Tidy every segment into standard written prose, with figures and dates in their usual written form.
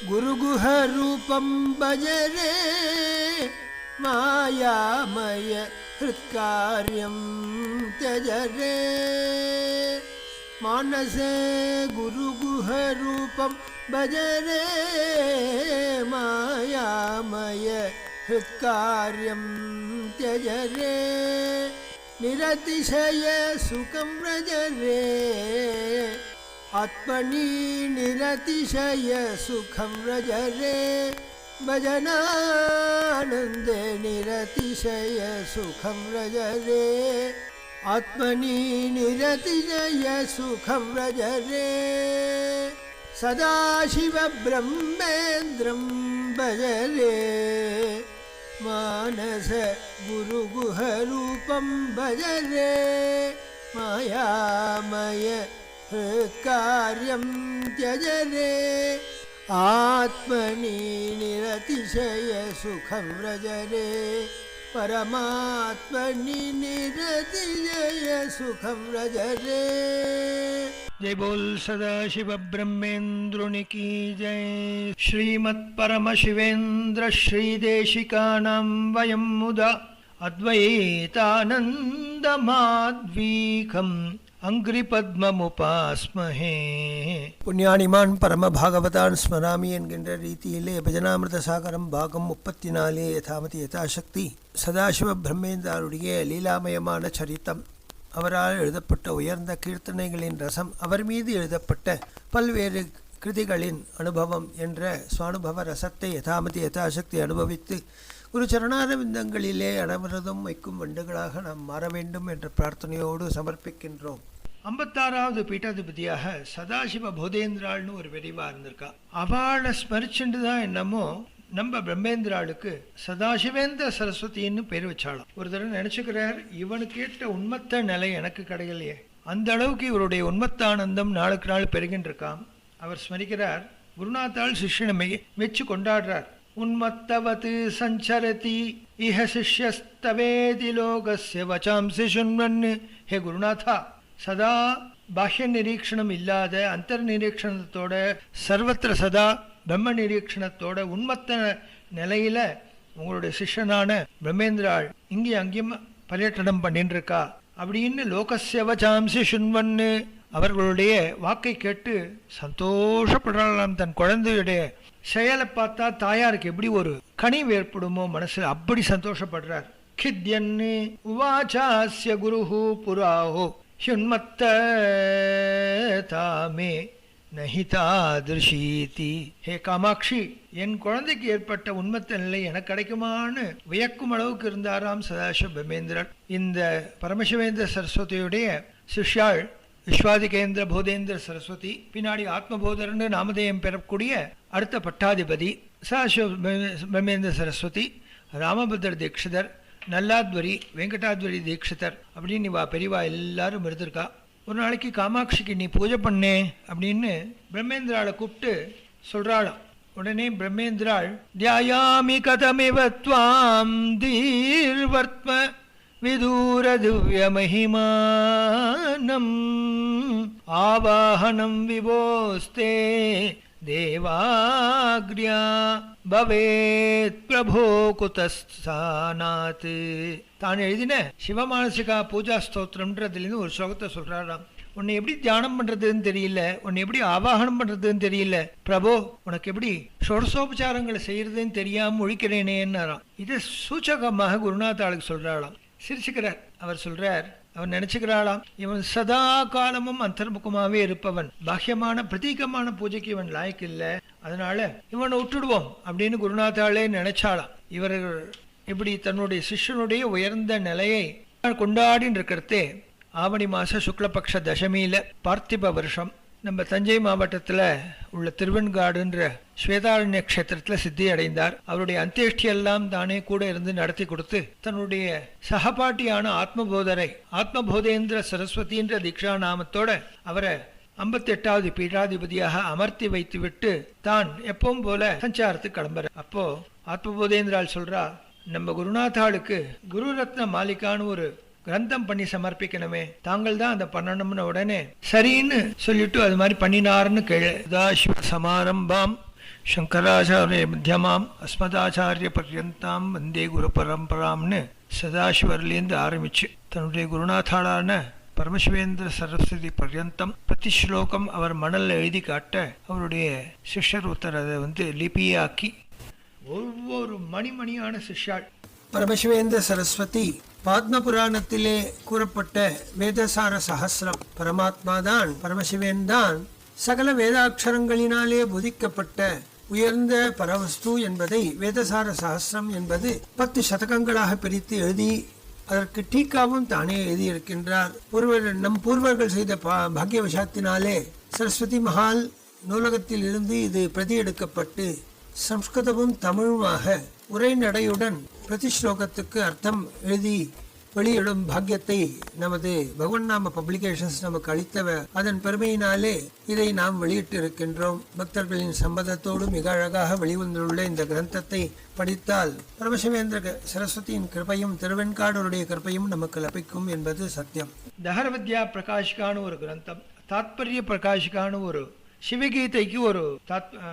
गुरुगुहरूपं भजरे मायामय हृत्कार्यं त्यजरे मानसे गुरुगुहरूपं भजरे मायामय हृत्कार्यं त्यजरे निरतिशय सुखं व्रजरे आत्मनि निरतिशय सुखं व्रजरे भजनानन्दे निरतिशय सुखं व्रजरे आत्मनि निरतिशय सुखं व्रजरे सदाशिवब्रह्मेन्द्रं भजरे मानस गुरुगुहरूपं भजरे मायामय कार्यं त्यजरे आत्मनि निरतिशय सुखं व्रजरे परमात्मनि निरतिशय सुखं व्रजरे। जय बोल सदाशिव ब्रह्मेंद्रुनि की जय। श्रीमत् परम शिवेंद्र श्री देशिकानां वयं मुदा अद्वैतानंद माध्वीकम् அங்கிரிபத்மமுபாஸ்மஹே. புண்ணியானிமான் பரம பாகவதான் ஸ்மராமி என்கின்ற ரீதியிலே பஜனாமிருத சாகரம் பாகம் 34 யதாமதி யதாசக்தி சதாசிவ பிரம்மேந்திராருடைய லீலாமயமான சரித்தம், அவரால் எழுதப்பட்ட உயர்ந்த கீர்த்தனைகளின் ரசம், அவர் மீது எழுதப்பட்ட பல்வேறு கிருதிகளின் அனுபவம் என்ற சுவானுபவ ரசத்தை யதாமதி யதாசக்தி அனுபவித்து குரு சரணாரவிந்தங்களிலே அனைவரதும் வைக்கும் வண்டுகளாக நாம் மாற வேண்டும் என்ற பிரார்த்தனையோடு சமர்ப்பிக்கின்றோம். 56வது பீட்டாதிபதியாக சதாசிவ போதேந்திராள்னு ஒரு விரிவா இருந்திருக்கா. அவளை ஸ்மரிச்சுட்டு தான் என்னமோ நம்ம பிரம்மேந்திராளுக்கு சதாசிவேந்திர சரஸ்வதினு பேர் வச்சாலும். ஒரு தடவை நினைச்சுக்கிறார், இவனுக்கு கேட்ட உண்மத்த நிலை எனக்கு கிடைக்கலையே, அந்த அளவுக்கு இவருடைய உண்மத்தானந்தம் நாளுக்கு நாள் பெருகின்றிருக்காம். அவர் ஸ்மரிக்கிறார், குருநாத்தாள் சிஷ்யனை மெச்சு கொண்டாடுறார். உன்மத்தவத் சஞ்சரதி இஹ சிஷ்யஸ்தவேதி லோகஸ்ய வசாம்சி சுன்வன். ஹே குருநாதா, சதா பாஹ்ய நிரீக்ஷணம் இல்லாத அந்தர் நிரீக்ஷணத்தோட சர்வத்திர சதா பிரம்ம நிரீக்ஷணத்தோட உன்மத்த நிலையில உங்களுடைய சிஷ்யனான பிரம்மேந்திராள் இங்கே அங்கேயும் பரியட்டனம் பண்ணிட்டு இருக்கா அப்படின்னு லோகஸ்ய வசாம்சி சுன்வன் அவர்களுடைய வாக்கை கேட்டு சந்தோஷப்படுறாளாம். தன் குழந்தையுடைய செயலை பார்த்தா தாயாருக்கு எப்படி ஒரு கனிவு ஏற்படுமோ மனசுல, அப்படி சந்தோஷப்படுறார். கித்யன்னு உவாசாஸ்ய குருஹு புராஹோ ஹுன்மத்த தாமே நஹிதாதிருஷீதி. ஹே காமாட்சி, என் குழந்தைக்கு ஏற்பட்ட உண்மத்த நிலை எனக்கு கிடைக்குமான்னு வியக்கும் அளவுக்கு இருந்தாராம் சதாசிவ பிரம்மேந்திரன். இந்த பரமசிவேந்திர சரஸ்வதியுடைய சிஷ்யாள் விஸ்வாதிகேந்திர போதேந்திர சரஸ்வதி, பின்னாடி ஆத்மபோதரன்னு நாமதேயம் பெறக்கூடிய அடுத்த பட்டாதிபதி சதாசிவ பிரம்மேந்திர சரஸ்வதி, ராமபத்ர தீட்சிதர், நல்லாத்வரி, வெங்கடாத்வரி தீட்சிதர் அப்படின்னு இவா பெரியவா எல்லாரும் இருந்திருக்கா. ஒரு நாளைக்கு காமாட்சிக்கு நீ பூஜை பண்ணே அப்படின்னு பிரம்மேந்திராளை கூப்பிட்டு சொல்றாளாம். உடனே பிரம்மேந்திராள் தியாயாமி கதமிவ த்வாம் தீர்வர்த்ம விதூர திவ்ய மஹிமானம் ஆவாஹனம் விவோஸ்தே தேவாக்ரியா பவேத் பிரபோ குதஸ்தானாத். தான் எழுதின சிவமானசிகா பூஜா ஸ்தோத்திரம்ன்றதுலேருந்து ஒரு ஸ்லோகத்தை சொல்றாராம். உன்னை எப்படி தியானம் பண்றதுன்னு தெரியல, உன்னை எப்படி ஆவாகனம் பண்றதுன்னு தெரியல, பிரபோ உனக்கு எப்படி ஷோடசோபச்சாரங்களை செய்யறதுன்னு தெரியாம ஒழிக்கிறேனேன்னாராம். இதை சூச்சகமாக குருநாத்தாளுக்கு சொல்றாளாம். சிரிச்சுக்கிறார். அவர் சொல்றார், அவன் நினைச்சுக்கிறாளாம், இவன் சதா காலமும் அந்தர்முகமாவே இருப்பவன், பாஹ்யமான பிரதீகமான பூஜைக்கு இவன் லாய்க்கு இல்லை, அதனால இவனை விட்டுடுவோம் அப்படின்னு குருநாத்தாளே நினைச்சாளாம். இவர்கள் இப்படி தன்னுடைய சிஷ்யனுடைய உயர்ந்த நிலையை கொண்டாடின்னு இருக்கிறதே ஆவணி மாச சுக்லபக்ஷ தசமியில பார்த்திப வருஷம் நம்ம தஞ்சை மாவட்டத்தில் உள்ள திருவெண்காடுன்ற ஸ்வேதாரண்ய கஷேத்திரத்தில் சித்தி அடைந்தார். அவருடைய அந்தியஷ்டியெல்லாம் தானே கூட இருந்து நடத்தி கொடுத்து தன்னுடைய சகபாட்டியான ஆத்மபோதேந்திர சரஸ்வதின்ற தீக்ஷா நாமத்தோட அவரை 58வது பீடாதிபதியாக அமர்த்தி வைத்து விட்டு தான் எப்பவும் போல சஞ்சாரத்துக்கு கிளம்புற. அப்போ ஆத்மபோதேந்திரால் சொல்றா, நம்ம குருநாத்தாளுக்கு குரு ரத்ன மாலிகான்னு ஒரு கிரந்தம் பண்ணி சமர்ப்பிக்கணுமே, தாங்கள் தான் அதை பண்ணணும்னு உடனே சரின்னு சொல்லிட்டு அது மாதிரி பண்ணினாருன்னு கேளு. சமாரம்பாம் சங்கராச்சாரிய மத்தியமாம் அஸ்மதாச்சாரிய பர்யந்தாம் வந்தே குரு பரம்பராம்னு சதாசிவர்லேருந்து ஆரம்பிச்சு தன்னுடைய குருநாதாளான பரமசிவேந்திர சரஸ்வதி பர்யந்தம் பிரதி ஸ்லோகம் அவர் மணல்ல எழுதி காட்ட அவருடைய சிஷ்யர் ஒருத்தர் அதை லிபியாக்கி ஒவ்வொரு மணிமணியான சிஷ்யாள். பரமசிவேந்திர சரஸ்வதி பாத்ம புராணத்திலே கூறப்பட்ட வேதசார சஹஸ்ரம் பரமாத்மாதான் பரமசிவன்தான் சகல வேதாட்சரங்களினாலே போதிக்கப்பட்ட உயர்ந்த பரவஸ்து என்பதை வேதசார சஹஸ்ரம் என்பது 10 சதகங்களாக பிரித்து எழுதி அதற்கு டீக்காவும் தானே எழுதியிருக்கின்றார். நம் பூர்வர்கள் செய்த பாக்கியவசத்தினாலே சரஸ்வதி மஹால் நூலகத்தில் இருந்து இது பிரதி எடுக்கப்பட்டு சம்ஸ்கிருதமும் தமிழுமாக உரைநடையுடன் பிரதி ஸ்லோகத்துக்கு அர்த்தம் எழுதி வெளியிடும் பாக்கியத்தை நமது பகவன் நாம பப்ளிகேஷன்ஸ் நமக்கு அளித்தவ. அதன் பெருமையினாலே இதை நாம் வெளியிட்டு இருக்கின்றோம். பக்தர்களின் சம்மதத்தோடு மிக அழகாக வெளிவந்துள்ள இந்த கிரந்தத்தை படித்தால் பரமசிவேந்திர சரஸ்வதியின் கிருபையும் திருவெண்காடருடைய கிருபையும் நமக்கு லபிக்கும் என்பது சத்தியம். தஹர வித்யா பிரகாஷிகான ஒரு கிரந்தம், தாத்பரிய பிரகாஷிகான ஒரு சிவகீதைக்கு ஒரு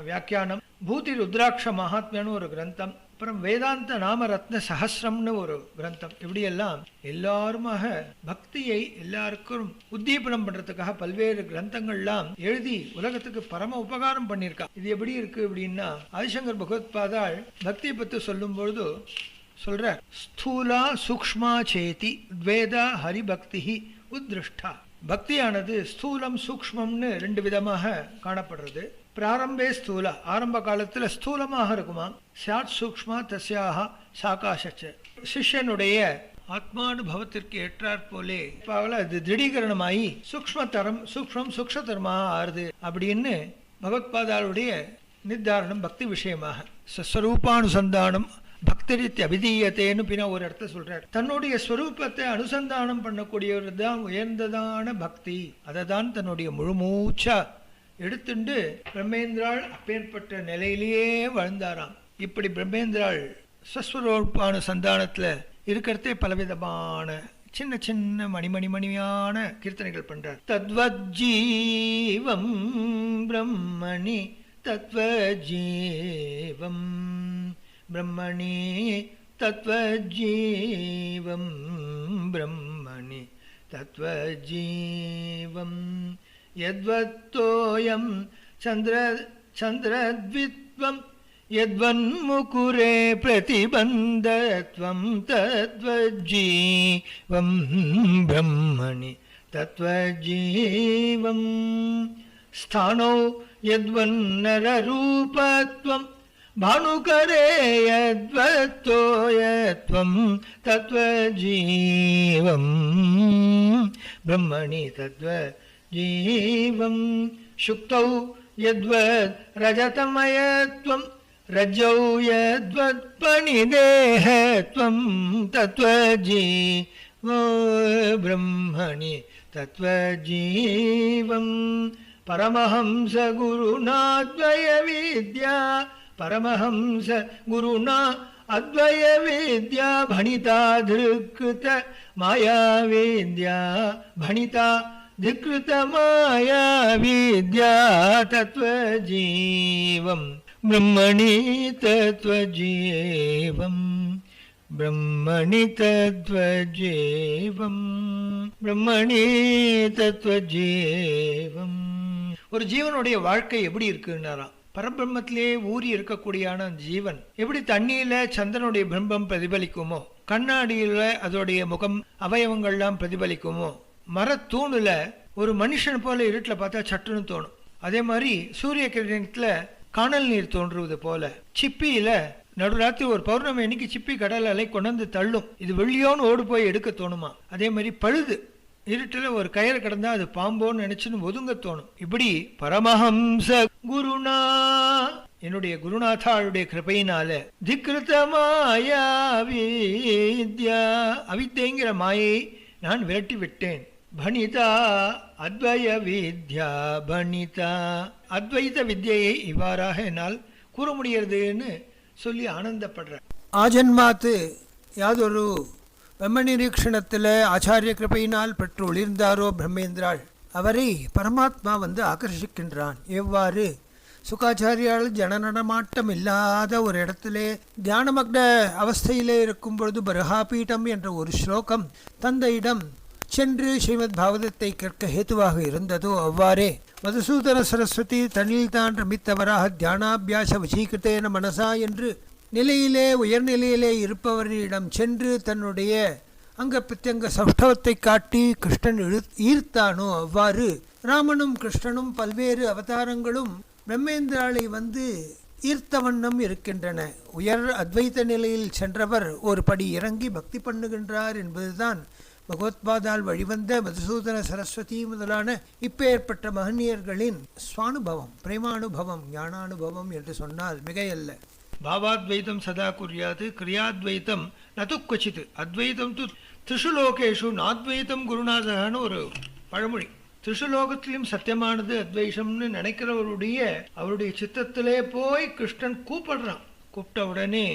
வியாக்கியானம், பூதி ருத்ராட்ச மகாத்மியான ஒரு கிரந்தம், அப்புறம் வேதாந்த நாம ரத்ன சஹஸ்ரம்னு ஒரு கிரந்தம். இப்படியெல்லாம் எல்லாருமாக பக்தியை எல்லாருக்கும் உத்தீபனம் பண்றதுக்காக பல்வேறு கிரந்தங்கள்லாம் எழுதி உலகத்துக்கு பரம உபகாரம் பண்ணியிருக்கா. இது எப்படி இருக்கு அப்படின்னா, ஆதிசங்கர் பகவத்பாதாள் பக்தியை பற்றி சொல்லும் பொழுது சொல்ற, ஸ்தூலா சூக்ஷ்மா சேதி துவேதா ஹரிபக்தி உத்ருஷ்டா. பக்தியானது ஸ்தூலம் சூக்ஷ்மம்னு 2 விதமாக காணப்படுறது. பிராரம்பே ஸ்தூல, ஆரம்ப காலத்துல ஸ்தூலமாக இருக்குமா, சாத் சூக்ஷ்மா தஸ்யாக சாகாசச்ச. சிஷ்யனுடைய ஆத்மானுபவத்திற்கு ஏற்றாற் போலே அது திடீகரணமாயி சூக்ஷ்மதரம் சூக்ஷ்மம் சூக்ஷ்மதரமாக ஆறுது அப்படின்னு பகவத்பாதாளுடைய நிர்தாரணம் பக்தி விஷயமாக. ஸ்வரூபானுசந்தானம் பக்தரித்து அபிதீயத்தேன்னு பின்னா ஒரு இடத்த சொல்றார். தன்னுடைய ஸ்வரூபத்தை அனுசந்தானம் பண்ணக்கூடியவர் தான் உயர்ந்ததான பக்தி. அதை தான் தன்னுடைய முழுமூச்சா எடுத்துண்டு பிரம்மேந்திராள் அப்பேற்பட்ட நிலையிலேயே வாழ்ந்தாராம். இப்படி பிரம்மேந்திராள் ஸ்வஸ்வரூபானுசந்தானத்துல இருக்கிறதே பலவிதமான சின்ன சின்ன மணியான கீர்த்தனைகள் பண்றார். தத்வஜீவம் பிரம்மணி தத்வஜீவம் பிரம்மணி தத்வஜீவம் பிரம்மணி தத்வஜீவம் யத்வத்தோயம் சந்திரத்வித்வம் யத்வன்முகுரே பிரதிபந்தத்வம் தத்வஜீவம் பிரம்மணி தத்வஜீவம் ஸ்தானோ யத்வன்னரரூபத்வம் பானுகரே யத்வத்தோயத்வம் தத்வஜீவம் பிரம்மணி தத்வஜீவம் சுக்தௌ யத்வத் ரஜதமயத்வம் ரஜ்ஜௌ யத்வத்பணிதேஹத்வம் தத்வஜீவம் பிரம்மணி தத்வஜீவம் பரமஹம்ச குருநாத்வய வித்யா பரமஹம்ச குருணா அத்வய வித்யா பணிதா திருக்கிருத மாயா வித்யா பணிதா திருக்கிருத மாயா வித்யா தத்வஜீவம் பிரம்மணி தத்வஜீவம் பிரம்மணி தத்வஜீவம் பிரம்மணி தத்வஜீவம். ஒரு ஜீவனுடைய வாழ்க்கை எப்படி இருக்குன்னாராம், பரபிரம்மத்திலே ஊறி இருக்கக்கூடியான ஜீவன் எப்படி தண்ணியில சந்திரனுடைய பிம்பம் பிரதிபலிக்குமோ, கண்ணாடியில அதோடைய முகம் அவயவங்கள்லாம் பிரதிபலிக்குமோ, மரத்தூணுல ஒரு மனுஷன் போல இருட்டுல பார்த்தா சட்டுன்னு தோணும். அதே மாதிரி சூரிய கிரணத்துல காணல் நீர் தோன்றுவது போல, சிப்பியில நடுராத்திரி ஒரு பௌர்ணமி அன்னைக்கு சிப்பி கடல் அலை கொண்டு தள்ளும், இது வெள்ளியோன்னு ஓடு போய் எடுக்க தோணுமா. அதே மாதிரி பழுது இருட்டுல ஒரு கயிறு கிடந்தா அது பாம்போன்னு நினைச்சுன்னு ஒதுங்க தோணும். இப்படி பரமஹம்ச குருணா என்னுடைய குருநாதாளுடைய கிருபையினால திக்ருத மாயா வித்யா அவித்யங்கிற மாயை நான் விரட்டி விட்டேன். பணிதா அத்வய வித்யா பணிதா அத்வைத வித்யை இவ்வாறாக என்னால் கூற முடியறதுன்னு சொல்லி ஆனந்தப்படுற. ஆஜன்மாத்து யாதொரு பிரம்ம நிரீக்ஷணத்தில் ஆச்சாரிய கிருபையினால் பெற்று ஒளிர்ந்தாரோ பிரம்மேந்திராள், அவரை பரமாத்மா ஆகர்ஷிக்கின்றான். எவ்வாறு சுகாச்சாரியால் ஜனநடமாட்டம் இல்லாத ஒரு இடத்திலே தியானமக்ன அவஸ்தையிலே இருக்கும் பொழுது பரஹாபீட்டம் என்ற ஒரு ஸ்லோகம் தந்தையிடம் சென்று ஸ்ரீமத் பாகவதத்தை கேட்க ஹேத்துவாக இருந்ததோ அவ்வாறே மதுசூதன சரஸ்வதி தன்னில் தான் ரமித்தவராக தியானாபியாச வசீகிருத்தேன மனசா என்று நிலையிலே உயர்நிலையிலே இருப்பவரிடம் சென்று தன்னுடைய அங்க பிரத்யங்க சௌஷ்டவத்தை காட்டி கிருஷ்ணன் ஈர்த்தானோ அவ்வாறு ராமனும் கிருஷ்ணனும் பல்வேறு அவதாரங்களும் பிரம்மேந்திராளை வந்து ஈர்த்த வண்ணம் இருக்கின்றன. உயர் அத்வைத நிலையில் சென்றவர் ஒரு படி இறங்கி பக்தி பண்ணுகின்றார் என்பதுதான் பகவத்பாதால் வழிவந்த மதுசூதன சரஸ்வதி முதலான இப்பேற்பட்ட மகனியர்களின் ஸ்வானுபவம், பிரேமானுபவம், ஞானானுபவம் என்று சொன்னால் மிகையல்ல. பாவாத்வைதம் சதா குறியாது கிரியாத்வைத்தம் நது கொச்சித் அத்வைத்தம் து திரிஷு லோகேஷு நாத்வைத்தம் குருநாதகன்னு ஒரு பழமொழி. திரிஷு லோகத்திலும் சத்தியமானது அத்வைஷம்னு நினைக்கிறவருடைய அவருடைய சித்தத்திலே போய் கிருஷ்ணன் கூப்பிடுறான். கூப்பிட்ட உடனே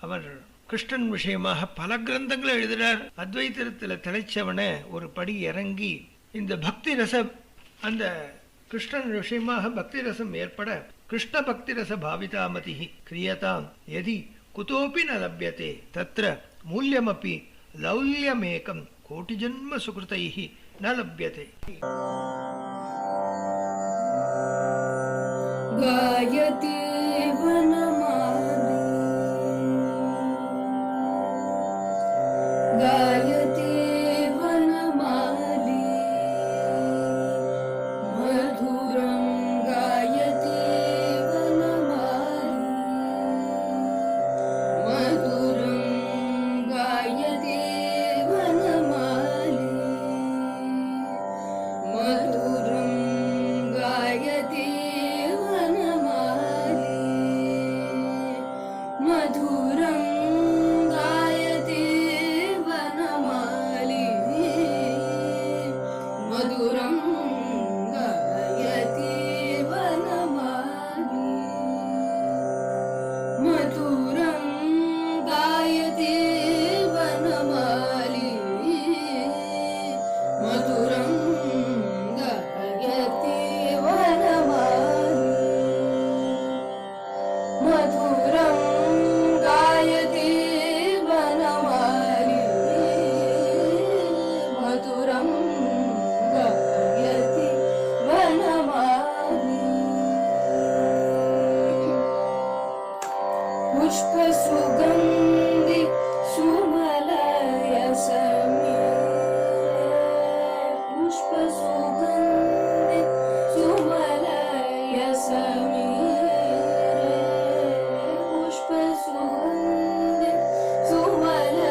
அவர் கிருஷ்ணன் விஷயமாக பல கிரந்தங்களை எழுதுகிறார். அத்வைத்தத்தில் திளைச்சவன ஒரு படி இறங்கி இந்த பக்தி ரசம், அந்த கிருஷ்ணன் விஷயமாக பக்தி ரசம் ஏற்பட கிருஷ்ண பக்தி ரச பாவிதாமதி கிரியதாம் யதி குதோபி ந லப்யதே தத்ர மூல்யமபி லௌல்யமேகம் கோட்டி ஜன்ம சுகிருதைஹி ந லப்யதே. காயதி வனமாலி காயதி வனமாலி மதுரம் காயதி வனமாலி மதுரம் காயதி வனமாலி மதுரம் காயதி மதுரம் காயதி வனமாலி மதுரம் காயதி வனமாலி மதுரம் காயதி வனமாலி மதுரம் காயதி வனமாலி மதுரம் காயதி வனமாலி மதுரம் காயதி வனமாலி புஷ்ப சுகந்தி சுமலய சமீரே புஷ்ப சுகந்தி சுமலய சமீரே புஷ்ப சுகந்தி சுமலய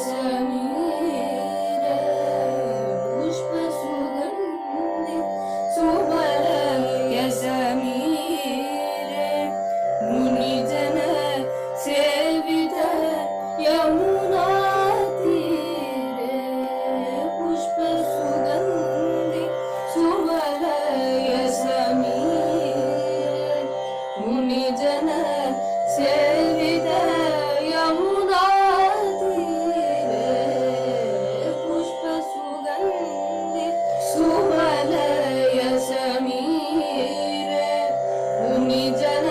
சமீரே புஷ்ப சுகந்தி சுமலய சமீரே முனிஜன சேவித யமுனா தீரே புஷ்ப சுகந்தி சுமலய சமீரே முனிஜன சேவித யமுனா தீரே புஷ்ப சுகந்தி சுமலய சமீரே முனிஜன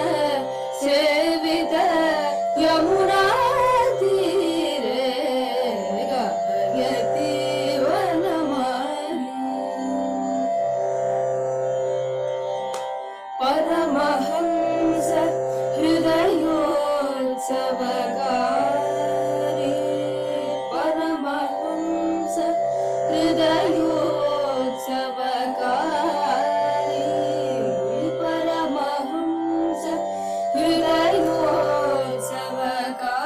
சேவித யமுனா தீரே காயதி வனமாலி பரமஹம்ச ஹிருதயோத்சவகாரி பரமஹம்ச ஹிருதயோத்சவகாரி பரமஹம்ச ஹிருதயோத்சவகாரி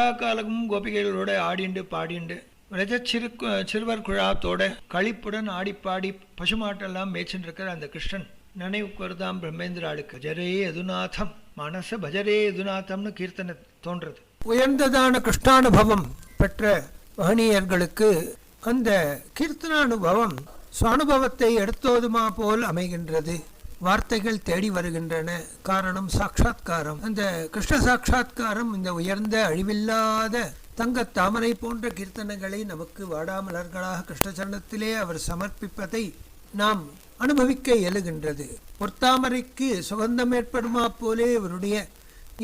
சதா காலமும் கோபிகைகளோட ஆடிண்டு பாடிண்டு சிறுவர் குழாத்தோட களிப்புடன் ஆடிப்பாடி பசுமாட்டெல்லாம் மேய்ச்சின்னு இருக்கிற அந்த கிருஷ்ணன் நினைவுக்கு வருதாம் பிரம்மேந்திராளுக்கு. ஜரே யதுநாதம் மனச பஜரே யதுநாதம்னு கீர்த்தனை தோன்றது. உயர்ந்ததான கிருஷ்ணானுபவம் பெற்ற மகனீயர்களுக்கு அந்த கீர்த்தனானுபவம் சுவானுபவத்தை எடுத்தோதுமா போல் அமைகின்றது. வார்த்தைகள் தேடி வருகின்றன. காரணம் சாட்சா்காரம். அந்த கிருஷ்ண சாட்சா்காரம் இந்த உயர்ந்த அழிவில்லாத தங்க தாமரை போன்ற கீர்த்தனைகளை நமக்கு வாடாமலர்களாக கிருஷ்ணச்சரணத்திலே அவர் சமர்ப்பிப்பதை நாம் அனுபவிக்க இயலுகின்றது. பொற்தாமரைக்கு சுகந்தம் ஏற்படுமா போலே அவருடைய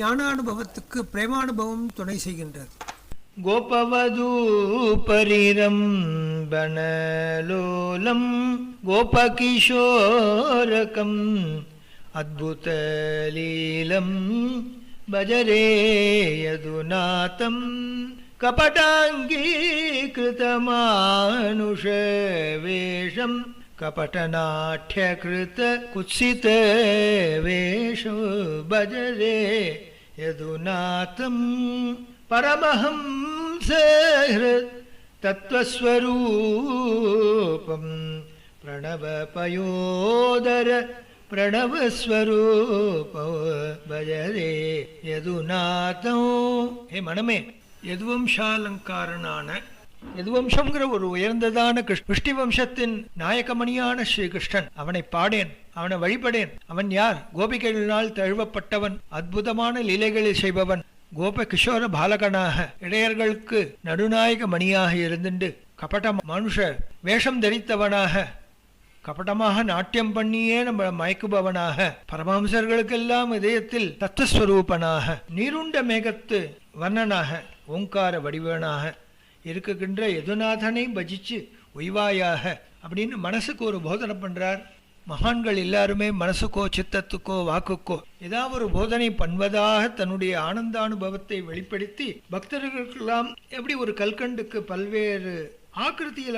ஞானானுபவத்துக்கு பிரேமானுபவம் துணை செய்கின்றது. கோபவது பரிரம் பனலோலம் கோபகிஷோரகம் அத்புதலீலம் பஜரே யதுநாதம் கபடாங்கீகிருதமானுஷவேஷம் கபடநாட்யகிருத குத்சித வேஷோ பஜரே யதுநாதம் பரமஹம்ஸ தத்வஸ்வரூபம் பிரணவபயோதர பிரணவஸ்வரூப பஜரே யதுநாதம். ஹே மனமே, யதுவம்சாலங்காரனான யதுவம்சம்ங்கிற ஒரு உயர்ந்ததான விஷ்ணு வம்சத்தின் நாயகமணியான ஸ்ரீகிருஷ்ணன். அவனை பாடேன், அவனை வழிபடேன். அவன் யார்? கோபிகைகளினால் தழுவப்பட்டவன், அற்புதமான லீலைகளை செய்பவன், கோப கிஷோர பாலகனாக இடையர்களுக்கு நடுநாயக மணியாக இருந்துண்டு கபட மனுஷ வேஷம் தரித்தவனாக கபடமாக நாட்டியம் பண்ணியே நம்ம மயக்குபவனாக பரமஹம்சர்களுக்கெல்லாம் இதயத்தில் தத்துவஸ்வரூபனாக நீருண்ட மேகத்து வர்ணனாக ஓங்கார வடிவனாக இருக்குகின்ற யதுநாதனை பஜிச்சு உய்வாயாக அப்படின்னு மனசுக்கு ஒரு போதனை பண்றார். மகான்கள் எல்லாருமே மனசுக்கோ சித்தத்துக்கோ வாக்குக்கோ ஏதாவது ஒரு போதனை பண்ணுவதாக தன்னுடைய ஆனந்தானுபவத்தை வெளிப்படுத்தி பக்தர்களுக்கெல்லாம் எப்படி ஒரு கல்கண்டுக்கு பல்வேறு ஆக்கிருத்தியில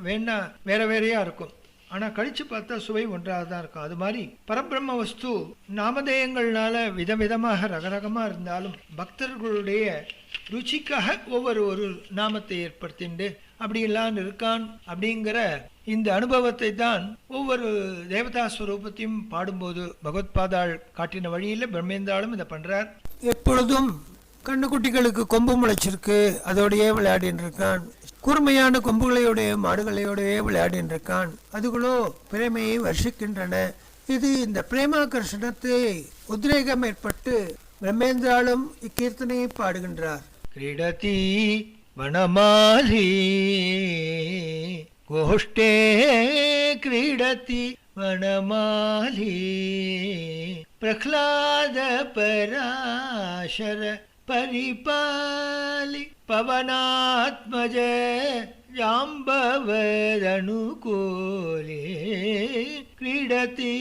வேணா வேற வேறையா இருக்கும், ஆனா கழிச்சு பார்த்தா சுவை ஒன்றாக தான் இருக்கும். அது மாதிரி பரபிரம்ம வஸ்து நாமதேயங்கள்னால விதவிதமாக ரகரகமா இருந்தாலும் பக்தர்களுடைய ருச்சிக்காக ஒரு நாமத்தை ஏற்படுத்திண்டு அப்படியெல்லாம் இருக்கான் அப்படிங்கிற இந்த அனுபவத்தை தான் ஒவ்வொரு தேவதா ஸ்வரூபத்தையும் பாடும்போது பகவத்பாதாள் காட்டின வழியில் பிரம்மேந்திராலும் இதை பண்றார். எப்பொழுதும் கண்ணுக்குட்டிகளுக்கு கொம்பு முளைச்சிருக்கு, அதோடையே விளையாடின்னு இருக்கான். கூர்மையான கொம்புகளையோடைய மாடுகளையோடய விளையாடின்னு இருக்கான். அதுகளோ பிரேமையை வர்ஷிக்கின்றன. இது இந்த பிரேமாகர்ஷணத்தை உத்ரேகம் ஏற்பட்டு பிரம்மேந்திராலும் இக்கீர்த்தனையை பாடுகின்றார். கிரீடதி வனமாலி கோஷ்டே கிரீடதி வனமாலி பிரஹ்லாத பராசர பரிபாலி பவனாத்மஜ ஜாம்பவதனுகூலே கிரீடதி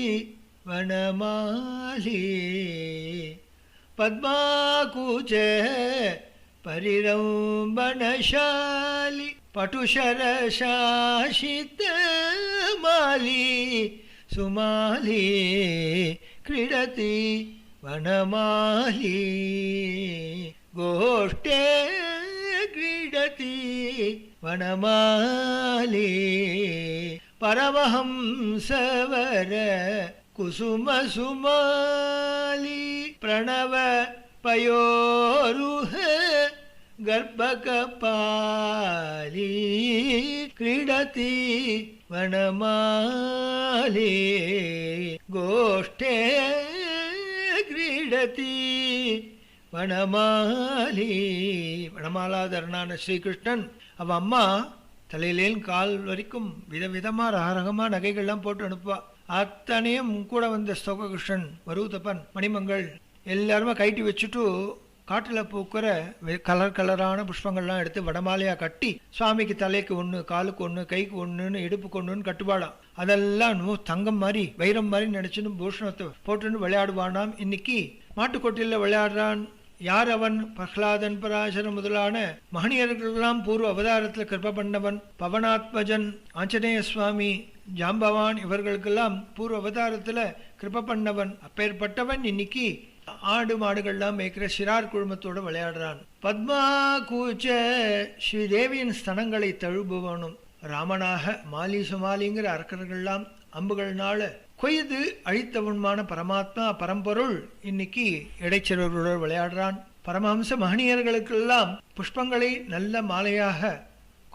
வனமாலி பத்மாகூச்ச பரிரம்பணசாலி பட்டுஷரசாசித மாலி சுமாலி கிரீடதி வனமாலி கோஷ்டே கிரீடதி வனமாலி பரமஹம்சவர குசும சுமாலி பிரணவ பயோருஹ கர்ப்பகபாலி கிரீடதி வனமாலி கோஷ்டே கிரீடதி வனமாலி. வனமாலாதரனான ஸ்ரீகிருஷ்ணன் அவ அம்மா தலையிலேயும் கால் வரைக்கும் விதவிதமா ரகரகமா நகைகள்லாம் போட்டு அனுப்புவா. அத்தனையும் கூட வந்த ஸ்தோககிருஷ்ணன், வரூதப்பன், மணிமங்கள் எல்லாருமே கைட்டி வச்சுட்டு காட்டில் பூக்கிற கலரான புஷ்பங்கள்லாம் எடுத்து வடமாலையாக கட்டி சுவாமிக்கு தலைக்கு ஒன்று, காலுக்கு ஒன்று, கைக்கு ஒன்றுன்னு, இடுப்புக்கு ஒன்றுன்னு கட்டுவாளாம். அதெல்லாம் தங்கம் மாதிரி வைரம் மாதிரி நினைச்சுன்னு பூஷணத்தை போட்டுன்னு விளையாடுவானாம். இன்னைக்கு மாட்டுக்கொட்டியில் விளையாடுறான். யார் அவன்? பிரஹ்லாதன், பராசரன் முதலான மகனியர்களெல்லாம் பூர்வ அவதாரத்தில் கிருப பண்ணவன். பவனாத்மஜன், ஆஞ்சநேய சுவாமி, ஜாம்பவான் இவர்களுக்கெல்லாம் பூர்வ அவதாரத்தில் கிருப பண்ணவன். அப்பேற்பட்டவன் இன்னைக்கு ஆடு மாடுகள்லாம் மேய்க்கிற சிறார் குழுமத்தோடு விளையாடுறான். பத்மா கூச்ச ஸ்ரீதேவியின் ஸ்தனங்களை தழுபுவனும் ராமனாக மாலி சுமாலிங்கிற அரக்கர்கள்லாம் அம்புகள்னால கொய்து அழித்தவனுமான பரமாத்மா பரம்பொருள் இன்னைக்கு இடைச்செல்வர்களோடு விளையாடுறான். பரமஹம்ச மகனியர்களுக்கெல்லாம் புஷ்பங்களை நல்ல மாலையாக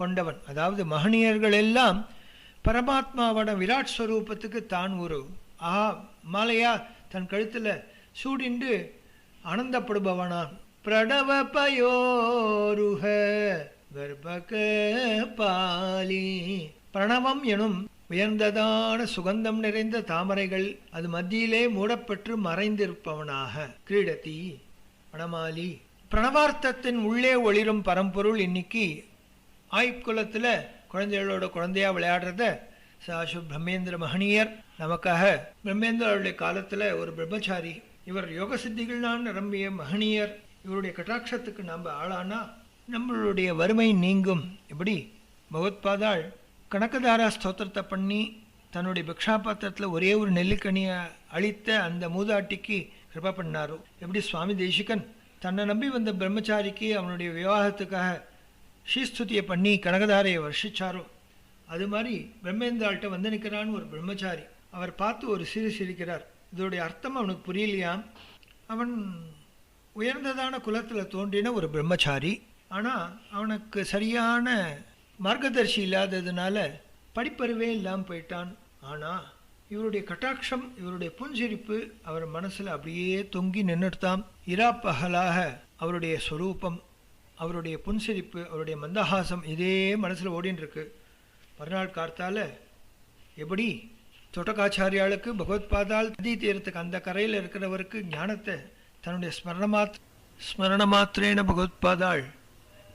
கொண்டவன். அதாவது மகனியர்கள் எல்லாம் பரமாத்மாவோட விராட் ஸ்வரூபத்துக்கு தான் ஒரு மாலையா தன் கழுத்தில் சூடிண்டு ஆனந்தப்படுபவனான். பிரணவ பயோருக கர்ப்பக பாலி. பிரணவம் எனும் உயர்ந்ததான சுகந்தம் நிறைந்த தாமரைகள் அது மத்தியிலே மூடப்பெற்று மறைந்திருப்பவனாக கிரீடதி வனமாலி. பிரணவார்த்தத்தின் உள்ளே ஒளிரும் பரம்பொருள் இன்னைக்கு ஆய்குலத்தில் குழந்தைகளோட குழந்தையா விளையாடுறத சாசு பிரம்மேந்திர மகனியர் நமக்காக. பிரம்மேந்திரருடைய காலத்தில் ஒரு பிரம்மச்சாரி, இவர் யோக சித்திகள்லாம் நிரம்பிய மகனியர். இவருடைய கட்டாட்சத்துக்கு நம்ம ஆளானா நம்மளுடைய வறுமை நீங்கும். எப்படி பகவத்பாதாள் கனகதாரா ஸ்தோத்திரத்தை பண்ணி தன்னுடைய பிக்ஷாபாத்திரத்தில் ஒரே ஒரு நெல்லிக்கனியை அளித்த அந்த மூதாட்டிக்கு கிருபா பண்ணாரோ, எப்படி சுவாமி தேசிகன் தன்னை நம்பி வந்த பிரம்மச்சாரிக்கு அவனுடைய விவாகத்துக்காக ஸ்ரீஸ்துதியை பண்ணி கனகதாரையை வர்ஷிச்சாரோ, அது மாதிரி பிரம்மேந்திராள்கிட்ட வந்து நிற்கிறான்னு ஒரு பிரம்மச்சாரி. அவர் பார்த்து ஒரு சிரிக்கிறார். இதோடைய அர்த்தம் அவனுக்கு புரியலையாம். அவன் உயர்ந்ததான குலத்தில் தோன்றின ஒரு பிரம்மச்சாரி. ஆனால் அவனுக்கு சரியான மார்க்கதர்ஷி இல்லாததுனால படிப்பறிவே இல்லாமல் போயிட்டான். ஆனால் இவருடைய கட்டாட்சம், இவருடைய புன்சிரிப்பு அவர் மனசில் அப்படியே தொங்கி நின்றுட்டான். இராப்பகலாக அவருடைய ஸ்வரூபம், அவருடைய புன்சிரிப்பு, அவருடைய மந்தஹாசம் இதே மனசில் ஓடின்னு இருக்கு. மறுநாள் கார்த்தால எப்படி தோட்டக்காச்சாரியாளுக்கு பகவத்பாதால் நதி தீரத்துக்கு அந்த கரையில் இருக்கிறவருக்கு ஞானத்தை தன்னுடைய ஸ்மரண மாத்திரேன பகவத்பாதாள்